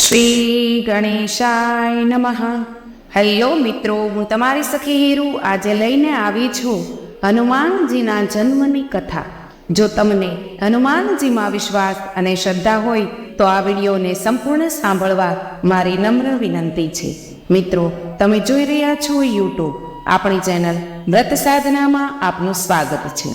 શ્રી ગણેશાય નમઃ. હેલો મિત્રો, હું તમારી સખી હીરુ આજે લઈને આવી છું હનુમાનજીના જન્મની કથા. જો તમને હનુમાનજીમાં વિશ્વાસ અને શ્રદ્ધા હોય તો આ વિડીયોને સંપૂર્ણ સાંભળવા મારી નમ્ર વિનંતી છે. મિત્રો, તમે જોઈ રહ્યા છો યુટ્યુબ આપણી ચેનલ વ્રત સાધનામાં આપનું સ્વાગત છે.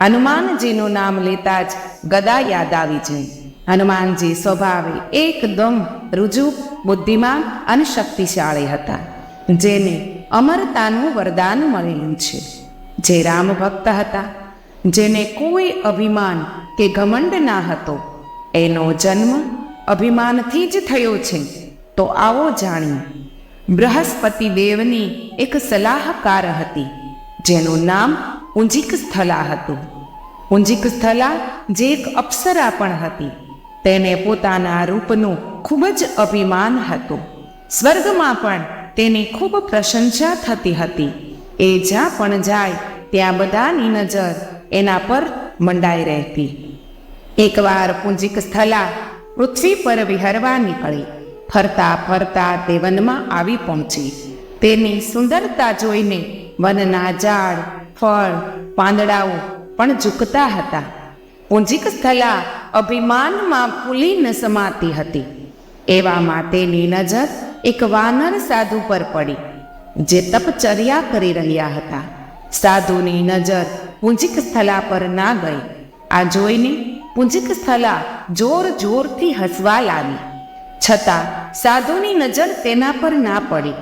હનુમાનજીનું નામ લેતા જ ગદા યાદ આવી જાય. હનુમાનજી સ્વભાવે એકદમ રુજુ, બુદ્ધિમાન અને શક્તિશાળી હતા, જેને અમરતાનું વરદાન મળેલું છે. જે રામ ભક્ત હતા, જેને કોઈ અભિમાન કે ઘમંડ ના હતો, એનો જન્મ અભિમાનથી જ થયો છે. તો આવો જાણીએ. બૃહસ્પતિ દેવની એક સલાહકાર હતી, જેનું નામ પુંજીક સ્થલા હતું. પુંજીક સ્થલા જે એક અપ્સરા પણ હતી. તેને પોતાના રૂપનું ખૂબ જ અભિમાન હતું. સ્વર્ગમાં પણ તેની ખૂબ પ્રશંસા થતી હતી. એ જ્યાં પણ જાય ત્યાં બધાની નજર એના પર મંડાઈ રહેતી. એકવાર પુંજીક સ્થલા પૃથ્વી પર વિહરવા નીકળી. ફરતા ફરતા તે વનમાં આવી પહોંચી. તેની સુંદરતા જોઈને વનના ઝાડ, ફળ, પાંદડાઓ પણ ઝૂકતા હતા. પુંજીક સ્થલા અભિમાનમાં પુલીન સમાતી હતી. એવામાં તેની નજર એક વાનર સાધુ પર પડી, જે તપચર્યા કરી રહ્યા હતા. સાધુની નજર પુંજીક સ્થલા પર ના ગઈ. આ જોઈને પુંજીક સ્થલા જોર જોરથી હસવા લાગી, છતાં સાધુની નજર તેના પર ના પડી.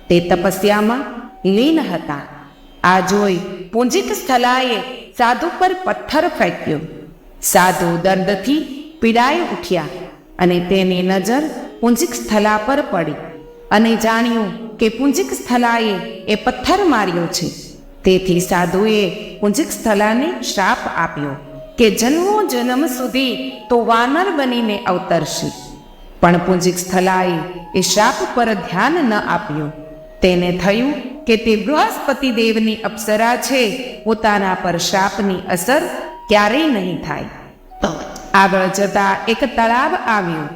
તે તપસ્યામાં લીન હતા. આ જોઈ પુંજીક સ્થલાએ સાધુ પર પથ્થર ફેંક્યો. સાધુ દર્દથી પીડાઈ ઉઠ્યા અને તેની નજર પુંજીક સ્થલા પર પડી અને જાણ્યું કે પુંજીક સ્થલાએ એ પથ્થર માર્યો છે. તેથી સાધુએ પુંજીક સ્થલાને શ્રાપ આપ્યો કે જન્મો જન્મ સુધી તો વાનર બનીને અવતરશે. પણ પુંજીક સ્થલાએ એ શ્રાપ પર ધ્યાન ન આપ્યું. તેને થયું કે તે બૃહસ્પતિ દેવની અપ્સરા છે, પોતાના પર શ્રાપની અસર ક્યારેય નહીં થાય. આગળ જતા એક તળાવ આવ્યું.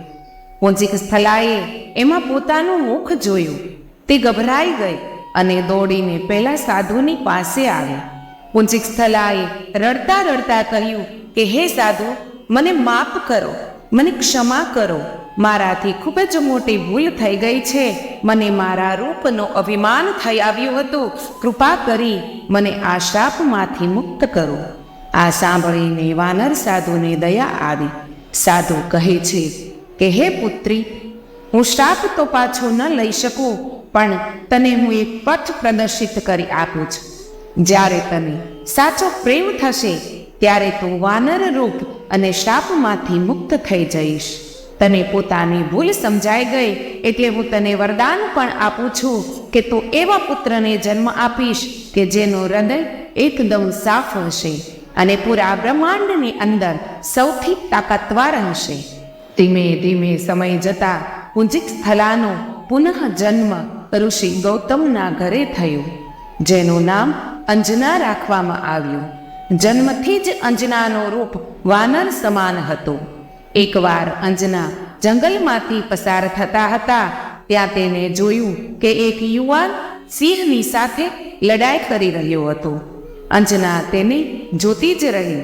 પુંજીક સ્થલાએ એમાં પોતાનું મુખ જોયું. તે ગભરાઈ ગઈ અને દોડીને પહેલા સાધુની પાસે આવી. પુંજીક સ્થલાએ રડતા રડતા કહ્યું કે હે સાધુ, મને માફ કરો, મને ક્ષમા કરો. મારાથી ખૂબ જ મોટી ભૂલ થઈ ગઈ છે. મને મારા રૂપનો અભિમાન થઈ આવ્યું હતું. કૃપા કરી મને આ શ્રાપમાંથી મુક્ત કરો. આ સાંભળીને વાનર સાધુને દયા આવી. સાધુ કહે છે કે હે પુત્રી, હું શ્રાપ તો પાછો ન લઈ શકું, પણ તને હું એક પથ પ્રદર્શિત કરી આપું છું. જ્યારે તને સાચો પ્રેમ થશે ત્યારે તું વાનર રૂપ અને શ્રાપમાંથી મુક્ત થઈ જઈશ. તને પોતાની ભૂલ સમજાઈ ગઈ, એટલે હું તને વરદાન પણ આપું છું કે તું એવા પુત્રને જન્મ આપીશ કે જેનું હૃદય એકદમ સાફ હશે અને પૂરા બ્રહ્માંડની અંદર સૌથી તાકાતવાર હશે. ધીમે ધીમે સમય જતા પુંજીક સ્થલાનો પુનઃ જન્મ ઋષિ ગૌતમના ઘરે થયો, જેનું નામ અંજના રાખવામાં આવ્યું. જન્મથી જ અંજનાનું રૂપ વાનર સમાન હતું. એકવાર અંજના જંગલમાંથી પસાર થતા હતા, ત્યાં તેને જોયું કે એક યુવાન સિંહની સાથે લડાઈ કરી રહ્યો હતો. અંજના તેને જોતી જ રહી.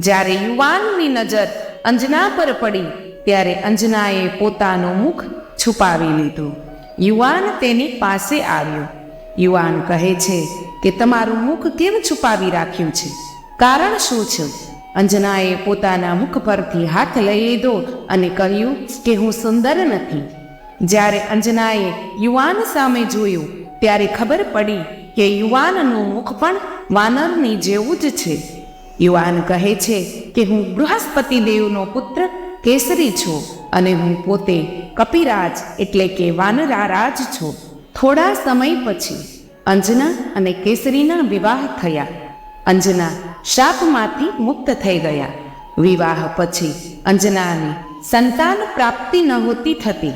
જ્યારે યુવાનની નજર અંજના પર પડી ત્યારે અંજનાએ પોતાનું મુખ છુપાવી લીધું. યુવાન તેની પાસે આવ્યો. યુવાન કહે છે કે તમારું મુખ કેમ છુપાવી રાખ્યું છે? કારણ શું છે? અંજનાએ પોતાના મુખ પરથી હાથ લઈ લીધો અને કહ્યું કે હું સુંદર નથી. જ્યારે અંજનાએ યુવાન સામે જોયું ત્યારે ખબર પડી કે યુવાનનું મુખ પણ વાનરની જેવું જ છે. યુવાન કહે છે કે હું બૃહસ્પતિ દેવનો પુત્ર કેસરી છું અને હું પોતે કપિરાજ એટલે કે વાનરારાજ છું. થોડા સમય પછી અંજના અને કેસરીના વિવાહ થયા. અંજના શાપમાંથી મુક્ત થઈ ગયા. વિવાહ પછી અંજનાની સંતાન પ્રાપ્તિ નહોતી થતી.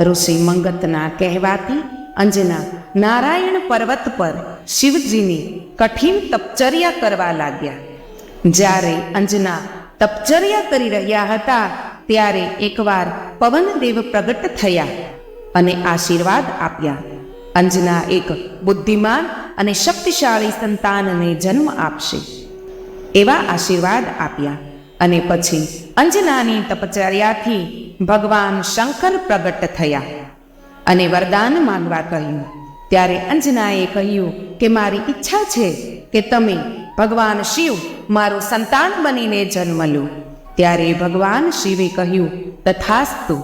ઋષિ મંગતના કહેવાથી અંજના નારાયણ પર્વત પર શિવજીની કઠિન તપચર્યા કરવા લાગ્યા. જ્યારે અંજના તપચર્યા કરી રહ્યા હતા ત્યારે એકવાર પવનદેવ પ્રગટ થયા અને આશીર્વાદ આપ્યા. અંજના એક બુદ્ધિમાન અને શક્તિશાળી સંતાનને જન્મ આપશે એવા આશીર્વાદ આપ્યા. અને પછી અંજનાની તપચર્યાથી ભગવાન શંકર પ્રગટ થયા અને વરદાન માંગવા કહ્યું. ત્યારે અંજનાએ કહ્યું કે મારી ઈચ્છા છે કે તમે ભગવાન શિવ મારું સંતાન બનીને જન્મ લો. ત્યારે ભગવાન શિવે કહ્યું તથાસ્તુ.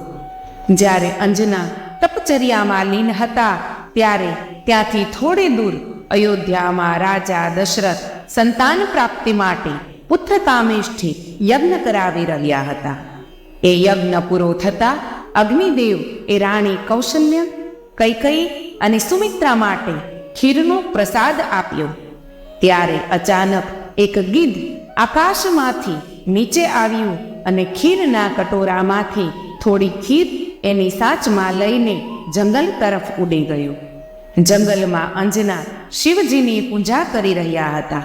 જ્યારે અંજના તપચર્યામાં લીન હતા ત્યારે ત્યાંથી થોડે દૂર અયોધ્યામાં રાજા દશરથ સંતાન પ્રાપ્તિ માટે પુત્ર કામેષ્ઠી યજ્ઞ કરાવી રહ્યા હતા. એ યજ્ઞ પૂરો થતા અગ્નિદેવ એ રાણી કૌશલ્ય, કૈકેયી અને સુમિત્રા માટે ખીરનો પ્રસાદ આપ્યો. ત્યારે અચાનક એક ગીધ આકાશમાંથી નીચે આવ્યું અને ખીરના કટોરામાંથી થોડી ખીર એની સાચમાં લઈને જંગલ તરફ ઉડી ગયું. જંગલમાં અંજના શિવજીની પૂજા કરી રહ્યા હતા.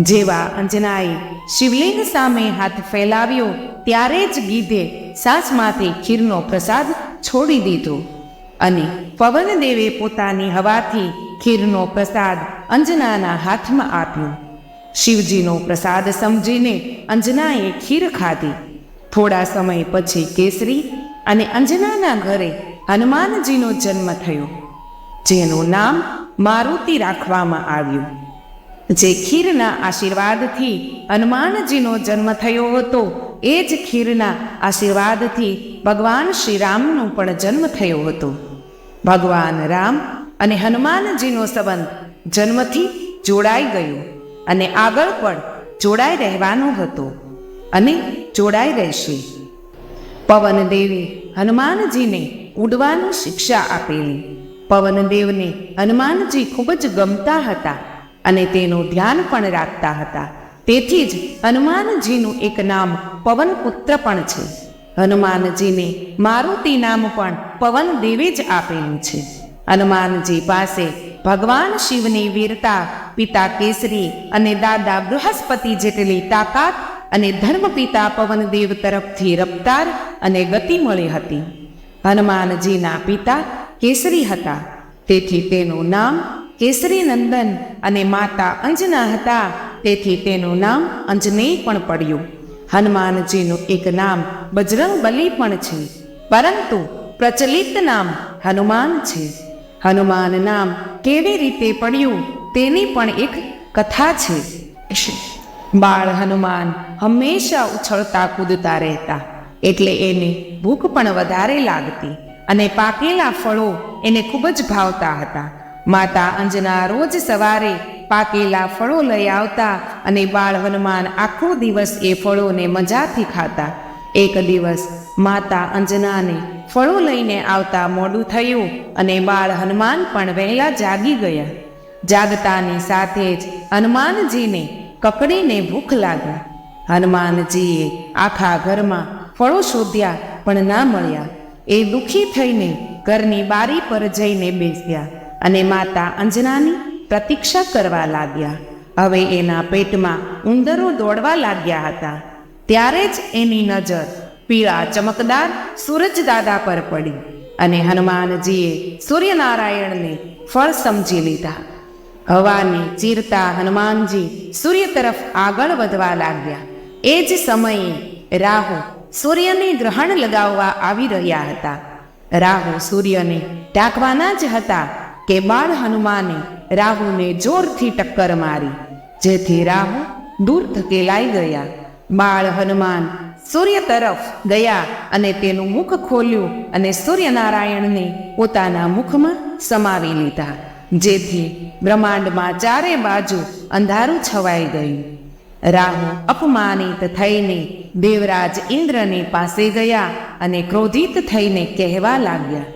જેવા અંજનાએ શિવલિંગ સામે હાથ ફેલાવ્યો ત્યારે જ ગીધે સાચમાંથી ખીરનો પ્રસાદ છોડી દીધો અને પવનદેવે પોતાની હવાથી ખીરનો પ્રસાદ અંજનાના હાથમાં આપ્યો. શિવજીનો પ્રસાદ સમજીને અંજનાએ ખીર ખાધી. થોડા સમય પછી કેસરી અને અંજનાના ઘરે હનુમાનજીનો જન્મ થયો, જેનું નામ મારુતિ રાખવામાં આવ્યું. જે ખીરના આશીર્વાદથી હનુમાનજીનો જન્મ થયો હતો એ જ ખીરના આશીર્વાદથી ભગવાન શ્રી રામનો પણ જન્મ થયો હતો. ભગવાન રામ અને હનુમાનજીનો સંબંધ જન્મથી જોડાઈ ગયો અને આગળ પણ જોડાઈ રહેવાનો હતો અને જોડાઈ રહેશે. પવનદેવે હનુમાનજીને ઉડવાની શિક્ષા આપેલી. પવનદેવને હનુમાનજી ખૂબ જ ગમતા હતા અને તેનું ધ્યાન પણ રાખતા હતા. તેથી જ હનુમાનજીનું એક નામ પવનપુત્ર પણ છે. હનુમાનજીને મારુતિ નામ પણ પવનદેવે જ આપેલું છે. હનુમાનજી પાસે ભગવાન શિવની વીરતા, પિતા કેસરી અને દાદા બૃહસ્પતિ જેટલી તાકાત અને ધર્મપિતા પવનદેવ તરફથી રફતાર અને ગતિ મળી હતી. હનુમાનજીના પિતા કેસરી હતા, તેથી તેનું નામ કેસરી નંદન અને માતા અંજના હતા, તેથી તેનું નામ અંજનેય પણ પડ્યું. હનુમાનજીનું એક નામ બજરંગબલી પણ છે, પરંતુ પ્રચલિત નામ હનુમાન છે. હનુમાન નામ કેવી રીતે પડ્યું તેની પણ એક કથા છે. બાળ હનુમાન હંમેશા ઉછળતા કૂદતા રહેતા, એટલે એને ભૂખ પણ વધારે લાગતી અને પાકેલા ફળો એને ખૂબ જ ભાવતા હતા. માતા અંજના રોજ સવારે પાકેલા ફળો લઈ આવતા અને બાળ હનુમાન આખો દિવસ એ ફળોને મજાથી ખાતા. એક દિવસ માતા અંજનાને ફળો લઈને આવતા મોડું થયું અને બાળ હનુમાન પણ વહેલા જાગી ગયા. જાગતાની સાથે જ હનુમાનજીને કકડીને ભૂખ લાગી. હનુમાનજીએ આખા ઘરમાં ફળો શોધ્યા પણ ના મળ્યા. એ દુઃખી થઈને ઘરની બારી પર જઈને બેસ્યા અને માતા અંજનાની પ્રતીક્ષા કરવા લાગ્યા. હવે એના પેટમાં ઉંદરો દોડવા લાગ્યા હતા. ત્યારે જ એની નજર પીળા ચમકદાર સૂરજદાદા પર પડી અને હનુમાનજીએ સૂર્યનારાયણને ફળ સમજી લીધા. હવાને ચીરતા હનુમાનજી સૂર્ય તરફ આગળ વધવા લાગ્યા. એ જ સમયે રાહુ સૂર્યને ગ્રહણ લગાવવા આવી રહ્યા હતા. રાહુ સૂર્યને ઢાંકવાના જ હતા કે બાળ હનુમાને રાહુને જોરથી ટક્કર મારી, જેથી રાહુ દૂર ધકેલાઈ ગયા. બાળ હનુમાન સૂર્ય તરફ ગયા અને તેનું મુખ ખોલ્યું અને સૂર્યનારાયણને પોતાના મુખમાં સમાવી લીધા, જેથી બ્રહ્માંડમાં ચારે બાજુ અંધારું છવાઈ ગયું. રાહુ અપમાનિત થઈને દેવરાજ ઇન્દ્રને પાસે ગયા અને ક્રોધિત થઈને કહેવા લાગ્યા,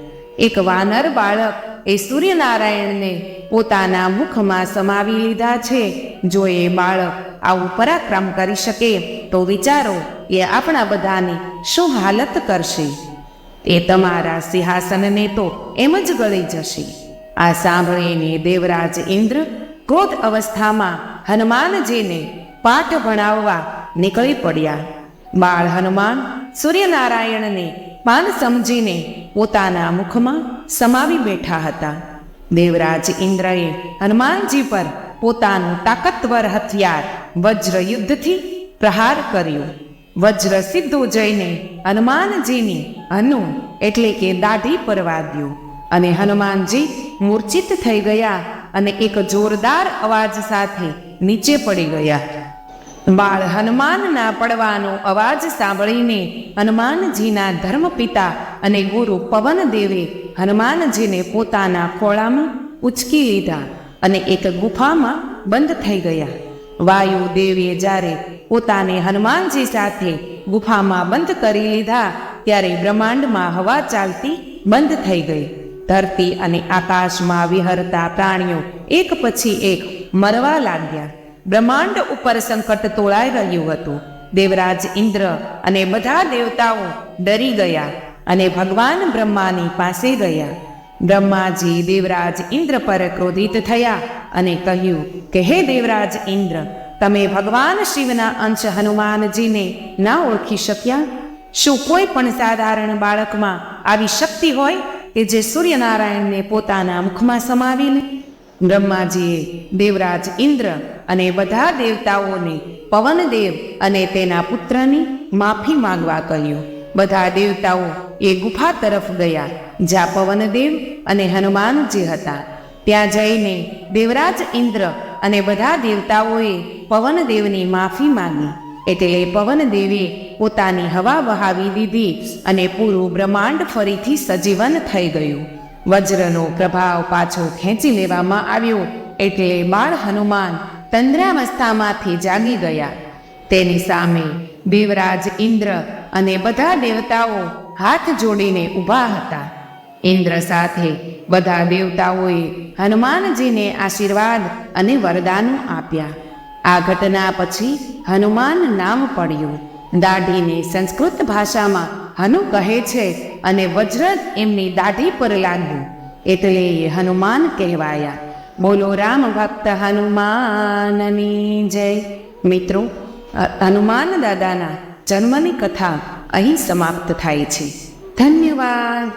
એક વાનર બાળક એ સૂર્યનારાયણને પોતાના મુખમાં સમાવી લીધા છે. જો એ બાળક આવું પરાક્રમ કરી શકે તો વિચારો એ આપણા બધાની શું હાલત કરશે. એ તમારા સિંહાસનને તો એમ જ ગળી જશે. આ સાંભળીને દેવરાજ ઇન્દ્ર ક્રોધ અવસ્થામાં હનુમાનજીને પાઠ ભણાવવા નીકળી પડ્યા. બાળ હનુમાન સૂર્યનારાયણને પાન સમજીને પોતાના મુખમાં સમાવી બેઠા હતા. દેવરાજ ઇન્દ્રએ હનુમાનજી પર પોતાનું તાકતવર હથિયાર વજ્ર યુદ્ધથી પ્રહાર કર્યો. વજ્ર સીધું જઈને હનુમાનજીની હનુ એટલે કે દાઢી પર વાગ્યું અને હનુમાનજી મૂર્છિત થઈ ગયા અને એક જોરદાર અવાજ સાથે નીચે પડી ગયા. બાળ હનુમાનના પડવાનો અવાજ સાંભળીને હનુમાનજીના ધર્મપિતા અને ગુરુ પવનદેવે હનુમાનજીને પોતાના ખોળામાં ઉચકી લીધા અને એક ગુફામાં બંધ થઈ ગયા. વાયુદેવે જ્યારે પોતાને હનુમાનજી સાથે ગુફામાં બંધ કરી લીધા ત્યારે બ્રહ્માંડમાં હવા ચાલતી બંધ થઈ ગઈ. ધરતી અને આકાશમાં વિહરતા પ્રાણીઓ એક પછી એક મરવા લાગ્યા. બ્રહ્માંડ ઉપર સંકટ તોળાઈ રહ્યું હતું. દેવરાજ ઇન્દ્ર અને બધા દેવતાઓ ડરી ગયા અને ભગવાન બ્રહ્માની પાસે ગયા. બ્રહ્માજી દેવરાજ ઇન્દ્ર પર ક્રોધિત થયા અને કહ્યું કે હે દેવરાજ ઇન્દ્ર, તમે ભગવાન શિવના અંશ હનુમાનજીને ના ઓળખી શક્યા? શું કોઈ પણ સાધારણ બાળકમાં આવી શક્તિ હોય કે જે સૂર્યનારાયણને પોતાના મુખમાં સમાવી લે? બ્રહ્માજીએ દેવરાજ ઇન્દ્ર અને બધા દેવતાઓને પવનદેવ અને તેના પુત્રની માફી માંગવા કહ્યું. બધા દેવતાઓ એ ગુફા તરફ ગયા જ્યાં પવનદેવ અને હનુમાનજી હતા. ત્યાં જઈને દેવરાજ ઇન્દ્ર અને બધા દેવતાઓએ પવનદેવની માફી માંગી. એટલે પવનદેવે પોતાની હવા વહાવી દીધી અને પૂરું બ્રહ્માંડ ફરીથી સજીવન થઈ ગયું. વજ્રનો પ્રભાવ પાછો ખેંચી લેવામાં આવ્યો એટલે બાળ હનુમાન તંદ્રાવસ્થામાંથી જાગી ગયા. તેની સામે દેવરાજ ઇન્દ્ર અને બધા દેવતાઓ હાથ જોડીને ઊભા હતા. ઇન્દ્ર સાથે બધા દેવતાઓએ હનુમાનજીને આશીર્વાદ અને વરદાનો આપ્યા. આ ઘટના પછી હનુમાન નામ પડ્યું. દાઢીને સંસ્કૃત ભાષામાં હનુ કહે છે અને વજ્ર એમની દાઢી પર લાગ્યું એટલે એ હનુમાન કહેવાયા. બોલો રામ ભક્ત હનુમાનની જય. મિત્રો, હનુમાન દાદાના જન્મની કથા અહીં સમાપ્ત થાય છે. ધન્યવાદ.